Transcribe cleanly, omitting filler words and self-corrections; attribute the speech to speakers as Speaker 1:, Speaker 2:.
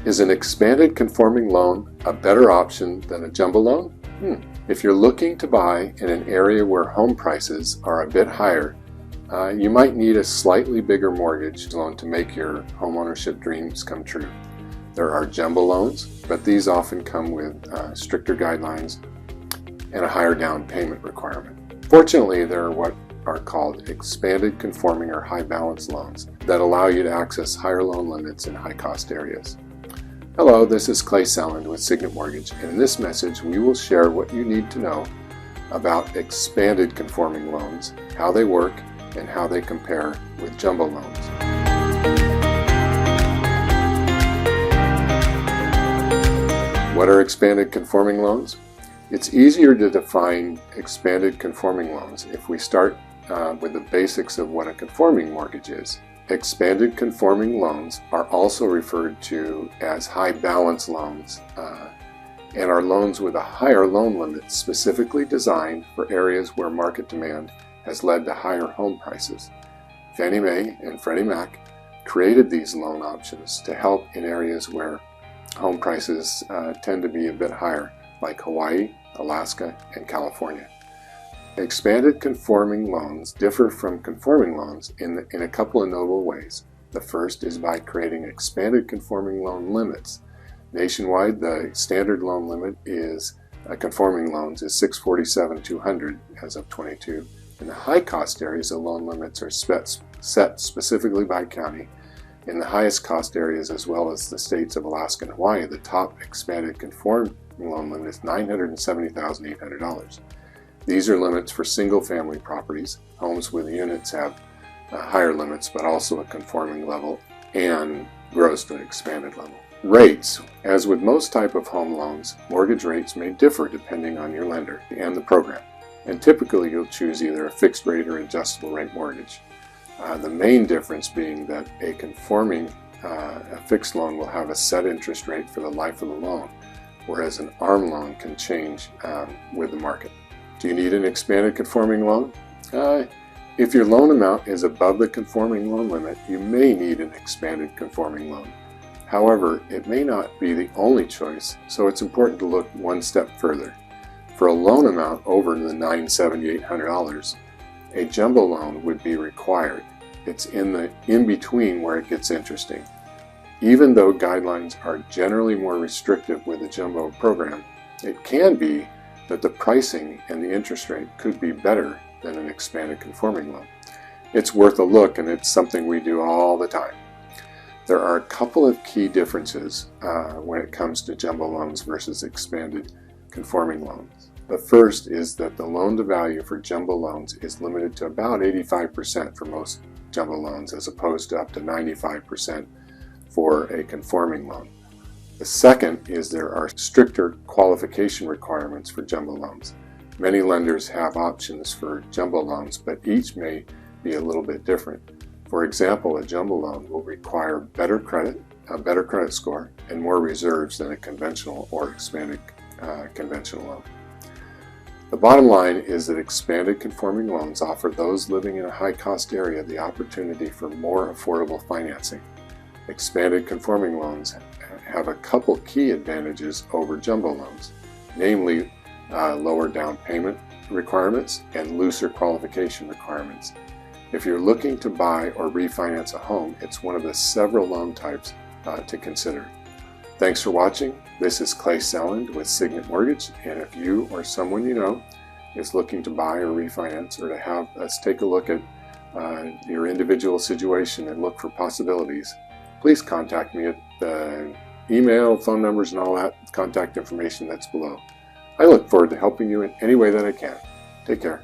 Speaker 1: Is an expanded conforming loan a better option than a jumbo loan? If you're looking to buy in an area where home prices are a bit higher, you might need a slightly bigger mortgage loan to make your homeownership dreams come true. There are jumbo loans, but these often come with stricter guidelines and a higher down payment requirement. Fortunately, there are what are called expanded conforming or high balance loans that allow you to access higher loan limits in high cost areas. Hello, this is Selland with Signet Mortgage, and in this message we will share what you need to know about expanded conforming loans, how they work, and how they compare with jumbo loans. What are expanded conforming loans? It's easier to define expanded conforming loans if we start with the basics of what a conforming mortgage is. Expanded conforming loans are also referred to as high balance loans and are loans with a higher loan limit specifically designed for areas where market demand has led to higher home prices. Fannie Mae and Freddie Mac created these loan options to help in areas where home prices tend to be a bit higher, like Hawaii, Alaska, and California. Expanded conforming loans differ from conforming loans in a couple of notable ways. The first is by creating expanded conforming loan limits. Nationwide, the standard loan limit is conforming loans is $647,200 as of 22. In the high cost areas, the loan limits are set specifically by county. In the highest cost areas, as well as the states of Alaska and Hawaii, the top expanded conforming loan limit is $970,800. These are limits for single-family properties. Homes with units have higher limits, but also a conforming level and grows to an expanded level. Rates. As with most type of home loans, mortgage rates may differ depending on your lender and the program. And typically you'll choose either a fixed rate or adjustable rate mortgage. The main difference being that a conforming a fixed loan will have a set interest rate for the life of the loan, whereas an ARM loan can change with the market. Do you need an expanded conforming loan? If your loan amount is above the conforming loan limit, you may need an expanded conforming loan. However, it may not be the only choice, so it's important to look one step further. For a loan amount over the $970,800, a jumbo loan would be required. It's in between where it gets interesting. Even though guidelines are generally more restrictive with the jumbo program, it can be that the pricing and the interest rate could be better than an expanded conforming loan. It's worth a look, and it's something we do all the time. There are a couple of key differences when it comes to jumbo loans versus expanded conforming loans. The first is that the loan to value for jumbo loans is limited to about 85% for most jumbo loans, as opposed to up to 95% for a conforming loan. The second is there are stricter qualification requirements for jumbo loans. Many lenders have options for jumbo loans, but each may be a little bit different. For example, a jumbo loan will require better credit, a better credit score, and more reserves than a conventional or expanded conventional loan. The bottom line is that expanded conforming loans offer those living in a high-cost area the opportunity for more affordable financing. Expanded conforming loans have a couple key advantages over jumbo loans, namely lower down payment requirements and looser qualification requirements. If you're looking to buy or refinance a home, it's one of the several loan types to consider. Thanks for watching. This is Selland with Signet Mortgage, and if you or someone you know is looking to buy or refinance, or to have us take a look at your individual situation and look for possibilities, please contact me at the email, phone numbers, and all that contact information that's below. I look forward to helping you in any way that I can. Take care.